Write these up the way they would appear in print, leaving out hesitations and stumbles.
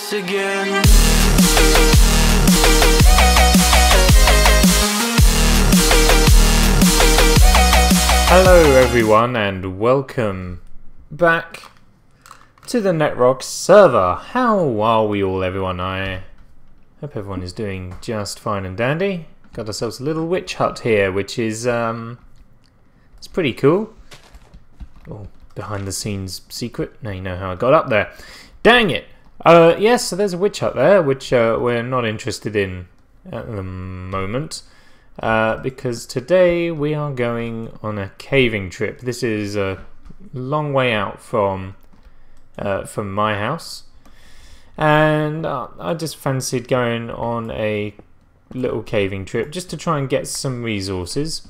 us again. Hello everyone and welcome back to the Netrock server. How are we all, everyone? I hope everyone is doing just fine and dandy. Got ourselves a little witch hut here, which is it's pretty cool. Oh, behind the scenes secret. Now you know how I got up there. Dang it! Yes, so there's a witch hut there, which we're not interested in at the moment. Because today we are going on a caving trip. This is a long way out from my house, and I just fancied going on a little caving trip just to try and get some resources,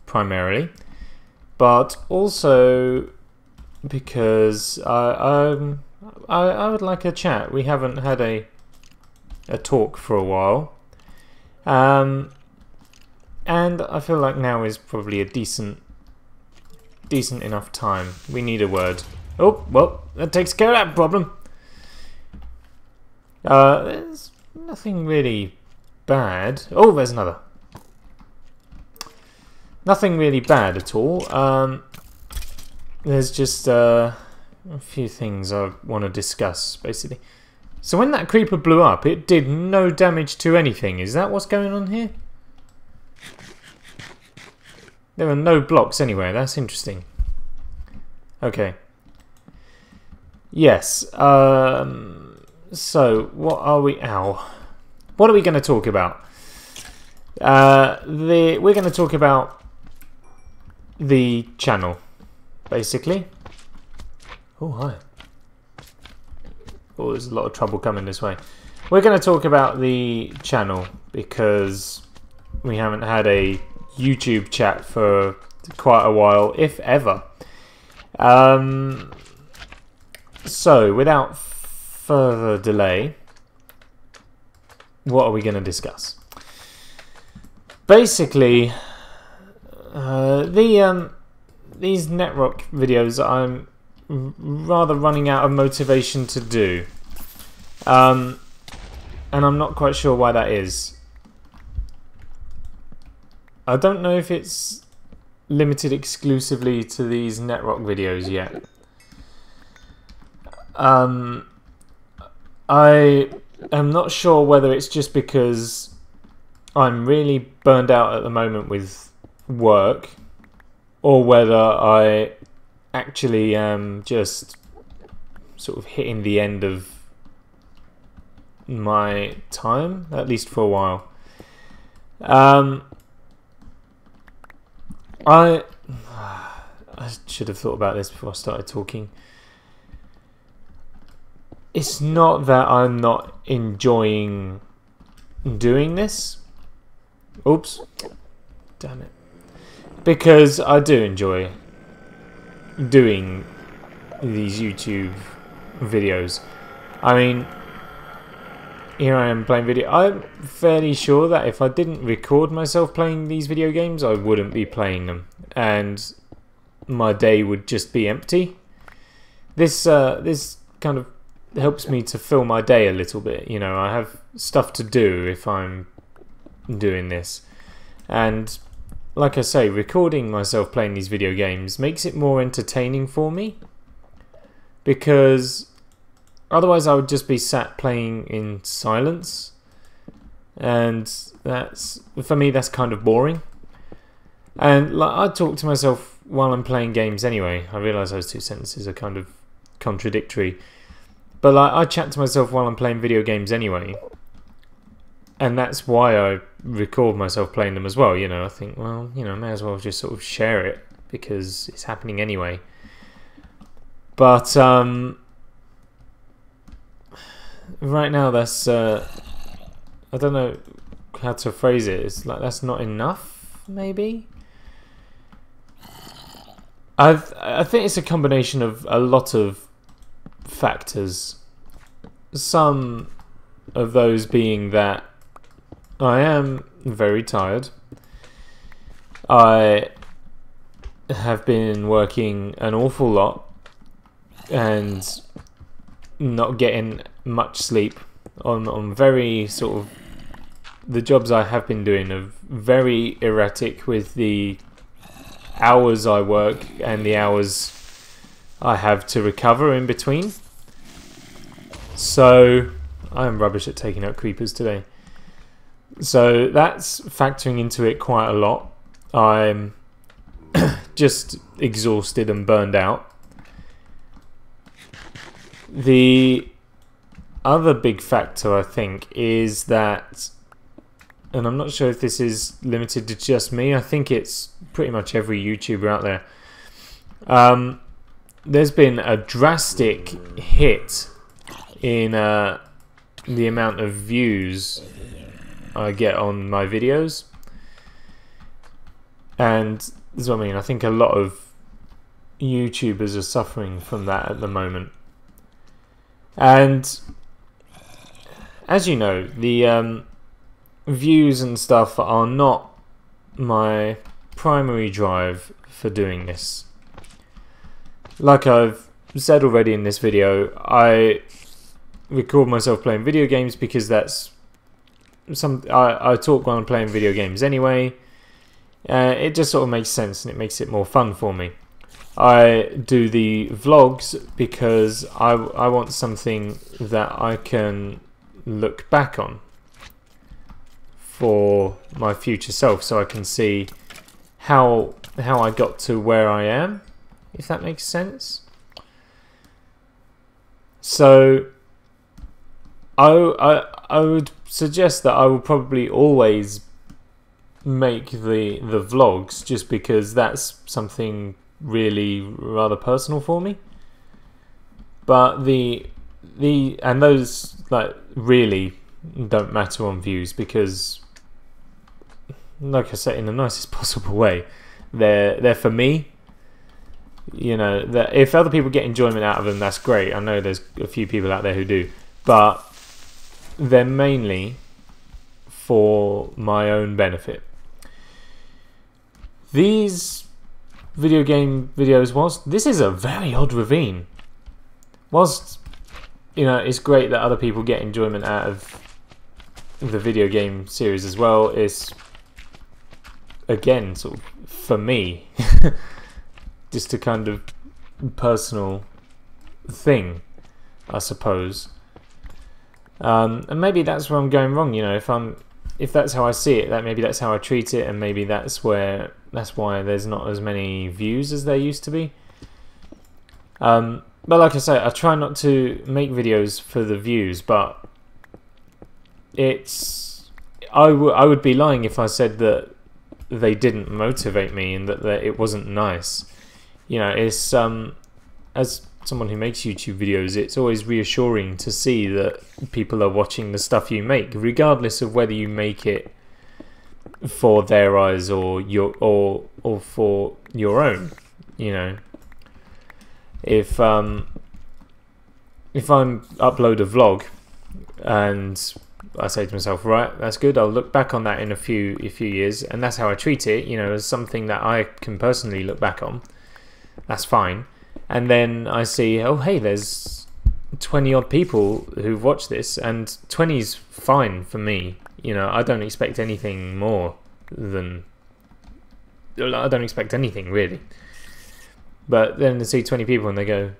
primarily, but also because I would like a chat. We haven't had a talk for a while. And I feel like now is probably a decent enough time. We need a word. Oh, well, that takes care of that problem. There's nothing really bad. Oh, there's another. Nothing really bad at all. There's just a few things I want to discuss, basically. So when that creeper blew up, it did no damage to anything. Is that what's going on here? There are no blocks anywhere. That's interesting. Okay. Yes. So what are we? Ow. What are we going to talk about? We're going to talk about the channel, basically. Oh hi. Oh, there's a lot of trouble coming this way. We're going to talk about the channel because we haven't had a YouTube chat for quite a while, if ever. So, without further delay, what are we going to discuss? Basically, these Netrock videos I'm rather running out of motivation to do, and I'm not quite sure why that is. I don't know if it's limited exclusively to these Netrock videos yet. I am not sure whether it's just because I'm really burned out at the moment with work, or whether I actually am just sort of hitting the end of my time, at least for a while. I should have thought about this before I started talking. It's not that I'm not enjoying doing this. Oops. Damn it. Because I do enjoy doing these YouTube videos. I mean, here I am playing video. I'm fairly sure that if I didn't record myself playing these video games, I wouldn't be playing them, and my day would just be empty. This kind of helps me to fill my day a little bit. You know, I have stuff to do if I'm doing this, and like I say, recording myself playing these video games makes it more entertaining for me, because otherwise I would just be sat playing in silence, and that's, for me, that's kind of boring. And like, I talk to myself while I'm playing games anyway. I realise those two sentences are kind of contradictory, but like, I chat to myself while I'm playing video games anyway, and that's why I record myself playing them as well. You know, I think, well, you know, may as well just sort of share it because it's happening anyway. But right now, that's I don't know how to phrase it. It's like that's not enough, maybe. I think it's a combination of a lot of factors. Some of those being that I am very tired. I have been working an awful lot and not getting much sleep. On very sort of, the jobs I have been doing are very erratic with the hours I work and the hours I have to recover in between. So I am rubbish at taking out creepers today. So that's factoring into it quite a lot. I'm just exhausted and burned out. The other big factor, I think, is that, and I'm not sure if this is limited to just me, I think it's pretty much every YouTuber out there. There's been a drastic hit in the amount of views I get on my videos, and this is what I mean. I think a lot of YouTubers are suffering from that at the moment. And as you know, the views and stuff are not my primary drive for doing this. Like I've said already in this video, I record myself playing video games because that's I talk while I'm playing video games anyway. It just sort of makes sense and it makes it more fun for me. I do the vlogs because I want something that I can look back on for my future self, so I can see how I got to where I am, if that makes sense. So I would suggest that I will probably always make the vlogs, just because that's something really rather personal for me. But and those like really don't matter on views, because like I said, in the nicest possible way, they're for me. You know, that if other people get enjoyment out of them, that's great. I know there's a few people out there who do, but they're mainly for my own benefit. These video game videos, this is a very odd ravine. Whilst, you know, it's great that other people get enjoyment out of the video game series as well, it's, again, sort of for me, just a kind of personal thing, I suppose. And maybe that's where I'm going wrong, you know, if that's how I see it, maybe that's how I treat it, and maybe that's why there's not as many views as there used to be. But like I say, I try not to make videos for the views, but I would be lying if I said that they didn't motivate me and that it wasn't nice. You know, it's as someone who makes YouTube videos, it's always reassuring to see that people are watching the stuff you make, regardless of whether you make it for their eyes or for your own. You know, if I upload a vlog and I say to myself, right, that's good, I'll look back on that in a few years, and that's how I treat it, you know, as something that I can personally look back on, that's fine. And then I see, oh hey, there's 20 odd people who've watched this, and 20's fine for me. You know, I don't expect anything more than, I don't expect anything really. But then to see 20 people and they go,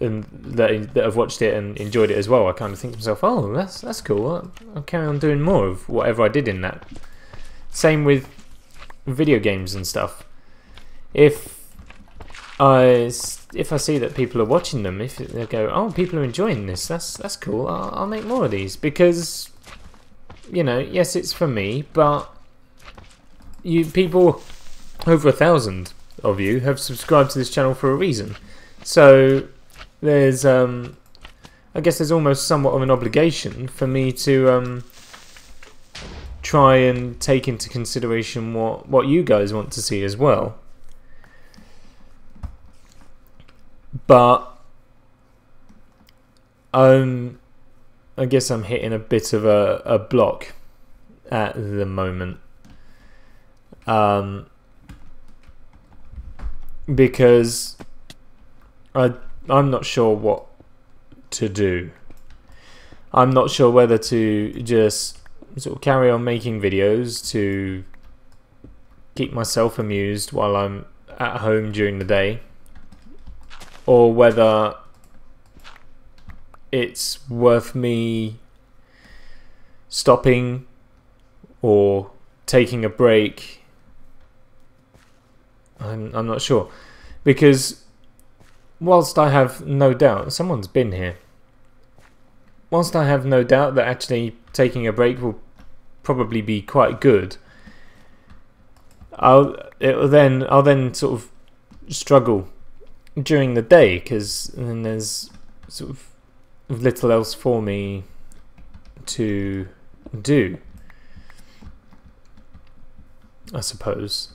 and that have watched it and enjoyed it as well, I kind of think to myself, oh, that's cool. I'll carry on doing more of whatever I did in that. Same with video games and stuff. If I see that people are watching them, if they go, oh, people are enjoying this, that's cool, I'll make more of these, because, you know, yes, it's for me, but people, over 1,000 of you, have subscribed to this channel for a reason. So there's I guess there's almost somewhat of an obligation for me to try and take into consideration what you guys want to see as well. But I guess I'm hitting a bit of a block at the moment, because I'm not sure what to do. I'm not sure whether to just sort of carry on making videos to keep myself amused while I'm at home during the day, or whether it's worth me stopping or taking a break. I'm not sure, because whilst I have no doubt, someone's been here. Whilst I have no doubt that actually taking a break will probably be quite good, I'll then sort of struggle during the day, because then there's sort of little else for me to do, I suppose.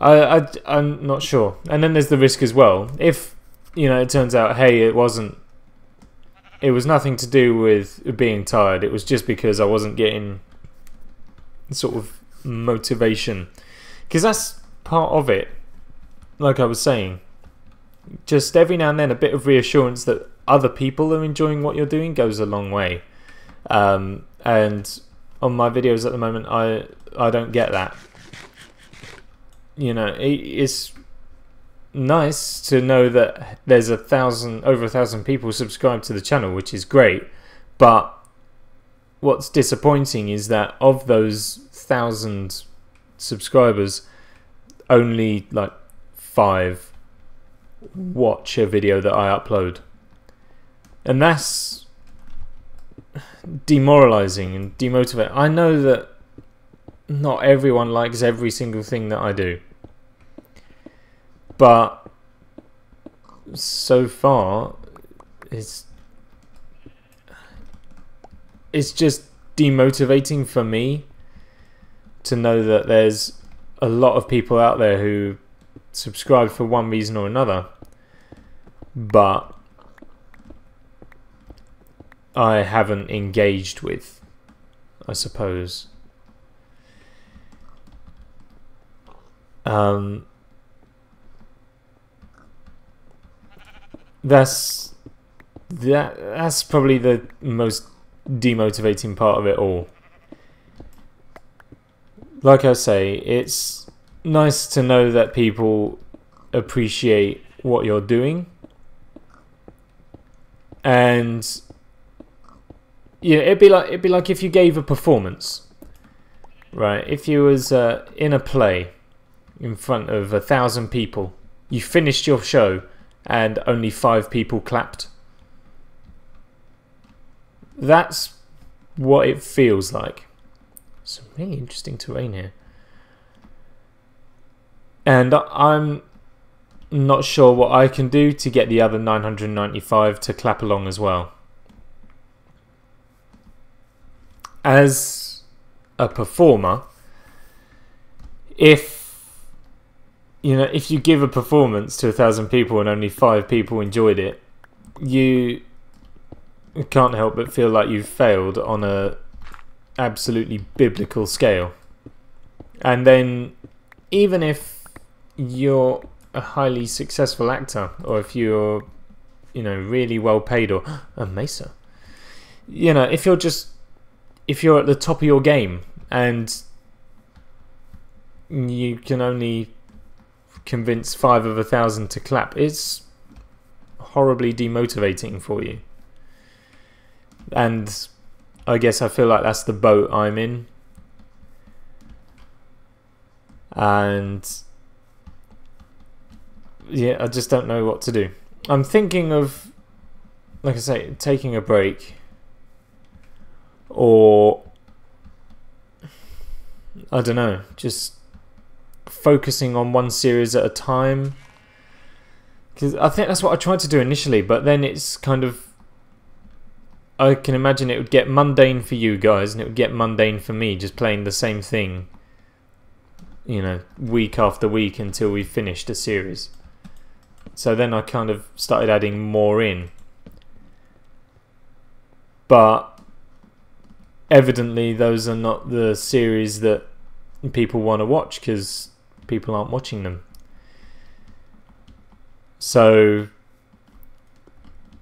I'm not sure. And then there's the risk as well. If, you know, it turns out, hey, it was nothing to do with being tired. It was just because I wasn't getting sort of motivation. Because that's part of it. Like I was saying, just every now and then a bit of reassurance that other people are enjoying what you're doing goes a long way. And on my videos at the moment, I don't get that. You know, it's nice to know that there's over 1,000 people subscribed to the channel, which is great. But what's disappointing is that of those 1,000 subscribers, only like 5 watch a video that I upload, and that's demoralizing and demotivating. I know that not everyone likes every single thing that I do, but so far it's just demotivating for me to know that there's a lot of people out there who subscribe for one reason or another, but I haven't engaged with, I suppose. That's probably the most demotivating part of it all. Like I say, it's nice to know that people appreciate what you're doing, and yeah, it'd be like if you gave a performance, right? If you was in a play in front of 1,000 people, you finished your show and only 5 people clapped. That's what it feels like. Some really interesting terrain here, and I'm not sure what I can do to get the other 995 to clap along as well. As a performer, if you give a performance to 1,000 people and only 5 people enjoyed it, you can't help but feel like you've failed on a absolutely biblical scale. And then even if you're a highly successful actor, or if you're really well paid, or a mesa, if you're at the top of your game and you can only convince 5 of 1,000 to clap, it's horribly demotivating for you. And I guess I feel like that's the boat I'm in. And yeah, I just don't know what to do. I'm thinking of, like I say, taking a break, or I don't know, just focusing on one series at a time, because I think that's what I tried to do initially, but then it's kind of, I can imagine it would get mundane for you guys and it would get mundane for me, just playing the same thing, week after week until we finished a series. So then I kind of started adding more in, but evidently those are not the series that people want to watch, because people aren't watching them. So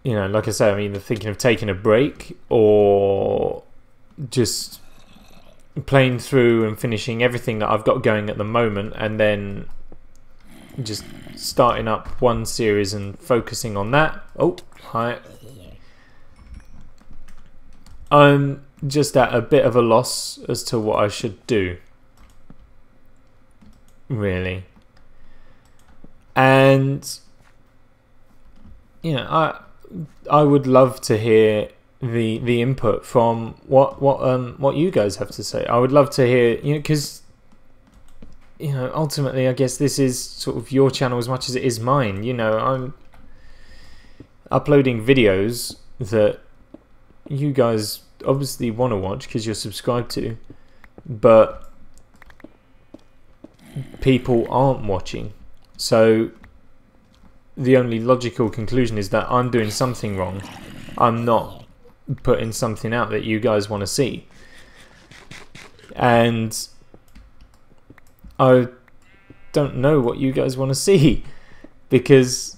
you know, like I say, I'm either thinking of taking a break or just playing through and finishing everything that I've got going at the moment, and then just starting up one series and focusing on that. Oh, hi. I'm just at a bit of a loss as to what I should do, really. And you know, I would love to hear the input from what you guys have to say. I would love to hear, you know, because you know, ultimately, I guess this is sort of your channel as much as it is mine. You know, I'm uploading videos that you guys obviously want to watch because you're subscribed to, but people aren't watching. So the only logical conclusion is that I'm doing something wrong. I'm not putting something out that you guys want to see. And I don't know what you guys want to see, because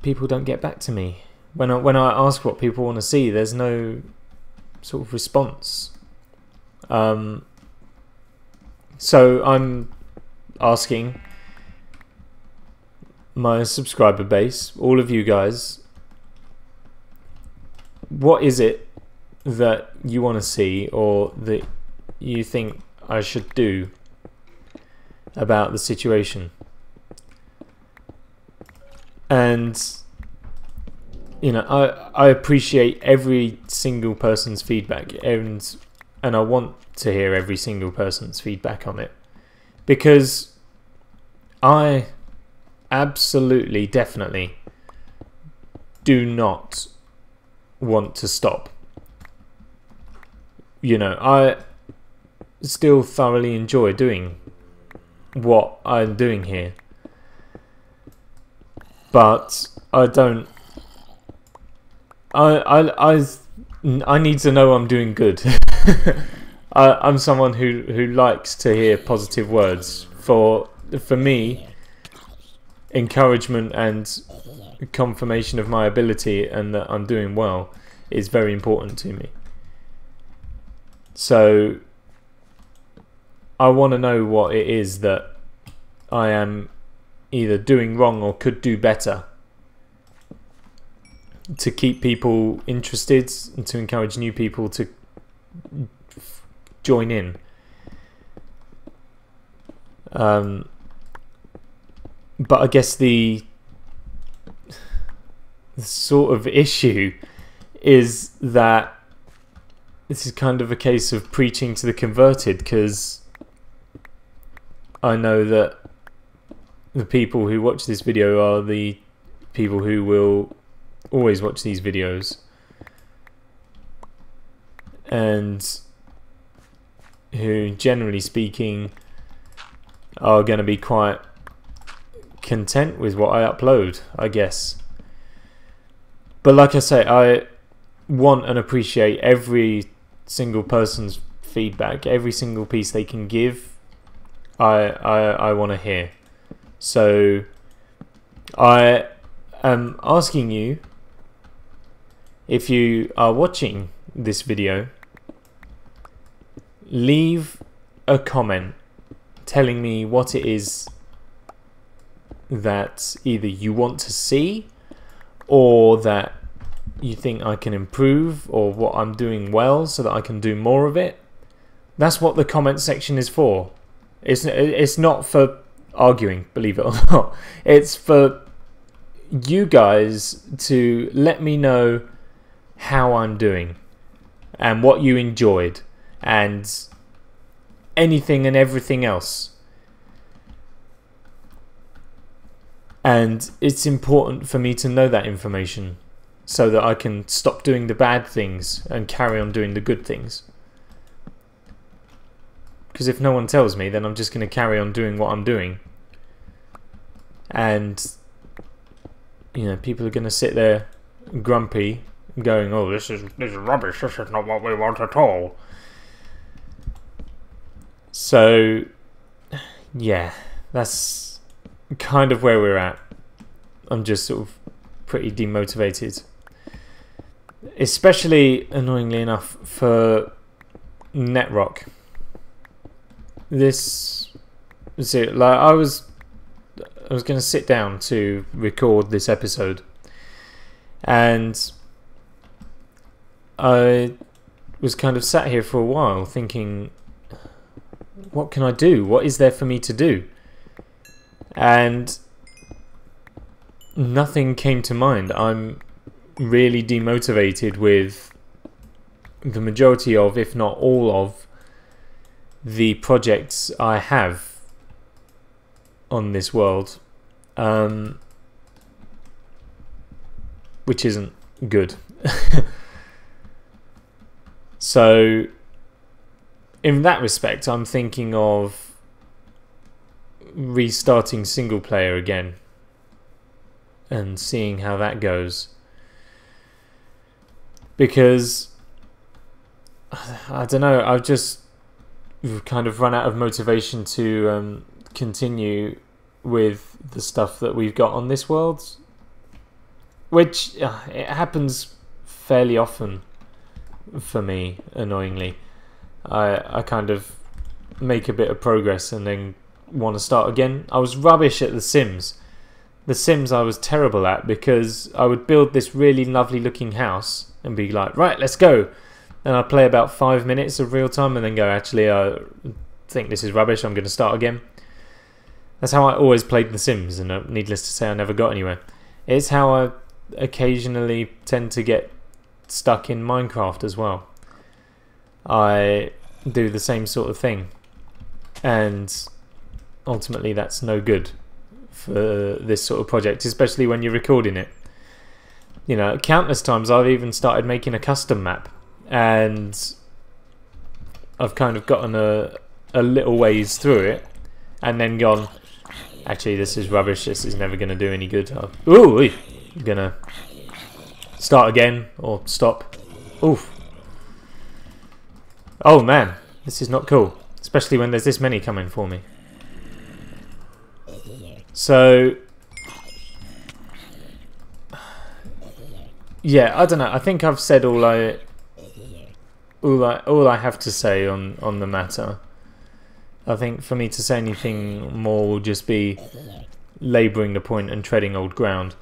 people don't get back to me. When I ask what people want to see, there's no sort of response. So I'm asking my subscriber base, all of you guys, what is it that you want to see, or that you think I should do about the situation? And you know, I appreciate every single person's feedback, and I want to hear every single person's feedback on it, because I absolutely, definitely do not want to stop. You know, I still thoroughly enjoy doing what I'm doing here, but I don't. I need to know I'm doing good. I'm someone who likes to hear positive words. For me, encouragement and confirmation of my ability and that I'm doing well is very important to me. So I want to know what it is that I am either doing wrong or could do better to keep people interested and to encourage new people to join in. But I guess the sort of issue is that this is kind of a case of preaching to the converted, because I know that the people who watch this video are the people who will always watch these videos, and who, generally speaking, are going to be quite content with what I upload, I guess. But like I say, I want and appreciate every single person's feedback, every single piece they can give. I want to hear. So I am asking you, if you are watching this video, leave a comment telling me what it is that either you want to see, or that you think I can improve, or what I'm doing well so that I can do more of it. That's what the comment section is for. It's not for arguing, believe it or not. It's for you guys to let me know how I'm doing and what you enjoyed and anything and everything else. And it's important for me to know that information so that I can stop doing the bad things and carry on doing the good things. Because if no one tells me, then I'm just going to carry on doing what I'm doing. And, you know, people are going to sit there grumpy, going, oh, this is rubbish, this is not what we want at all. So, yeah, that's kind of where we're at. I'm just sort of pretty demotivated. Especially, annoyingly enough, for Netrock. This... So, like, I was going to sit down to record this episode, and I was kind of sat here for a while thinking, what can I do? What is there for me to do? And nothing came to mind. I'm really demotivated with the majority of, if not all of, the projects I have on this world, which isn't good. So in that respect, I'm thinking of restarting single player again and seeing how that goes, because I don't know, I've just kind of run out of motivation to continue with the stuff that we've got on this world, which it happens fairly often for me, annoyingly. I kind of make a bit of progress and then want to start again. I was rubbish at The Sims. The Sims I was terrible at, because I would build this really lovely looking house and be like, right, let's go. And I'd play about 5 minutes of real time and then go, actually, I think this is rubbish, I'm going to start again. That's how I always played The Sims, and needless to say, I never got anywhere. It's how I occasionally tend to get stuck in Minecraft as well. I do the same sort of thing, and ultimately that's no good for this sort of project, especially when you're recording it. You know, countless times I've even started making a custom map, and I've kind of gotten a little ways through it and then gone, actually this is rubbish, this is never going to do any good. Ooh, I'm going to start again or stop. Oof. Oh man, this is not cool, especially when there's this many coming for me. So yeah, I don't know, I think I've said all I have to say on the matter. I think for me to say anything more will just be labouring the point and treading old ground.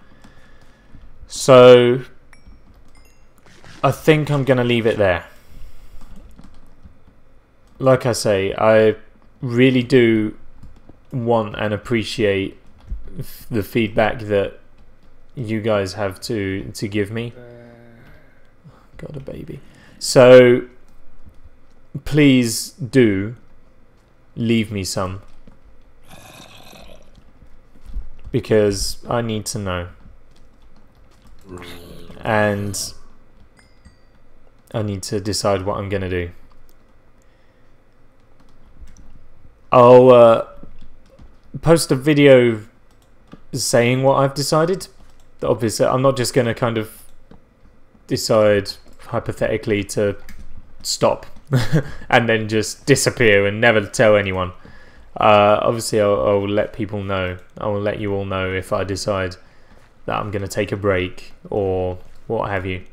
So I think I'm going to leave it there. Like I say, I really do want and appreciate the feedback that you guys have to give me. Got a baby. So please do leave me some, because I need to know, and I need to decide what I'm going to do. I'll post a video saying what I've decided. Obviously, I'm not just going to kind of decide hypothetically to stop and then just disappear and never tell anyone. Obviously, I'll let people know. I will let you all know if I decide that I'm going to take a break or what have you.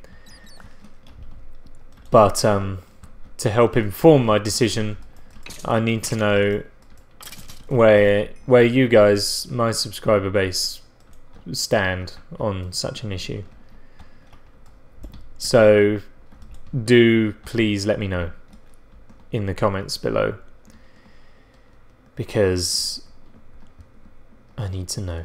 But to help inform my decision, I need to know where you guys, my subscriber base, stand on such an issue. So do please let me know in the comments below, because I need to know.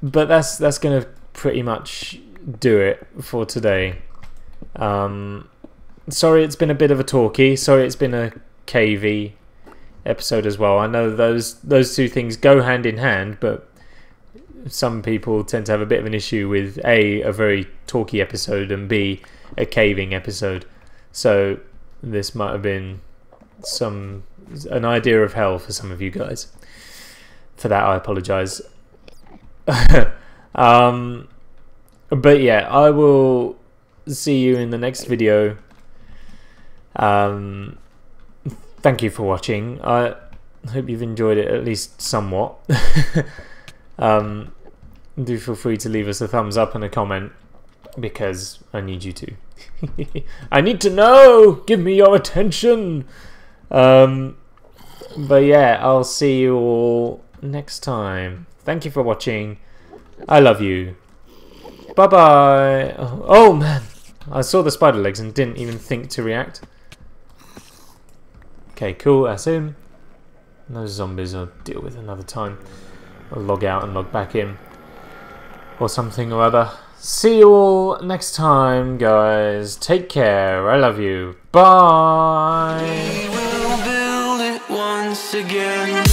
But that's gonna pretty much do it for today. Sorry it's been a bit of a talkie, sorry it's been a KV episode as well. I know those two things go hand in hand, but some people tend to have a bit of an issue with a very talky episode and B, a caving episode. So this might have been an idea of hell for some of you guys. For that I apologise. But yeah, I will see you in the next video. Thank you for watching. I hope you've enjoyed it at least somewhat. Do feel free to leave us a thumbs up and a comment, because I need you to. I need to know! Give me your attention! But yeah, I'll see you all next time. Thank you for watching. I love you. Bye-bye. Oh, man. I saw the spider legs and didn't even think to react. Okay, cool. That's him. Those zombies I'll deal with another time. I'll log out and log back in. Or something or other. See you all next time, guys. Take care. I love you. Bye. We will build it once again.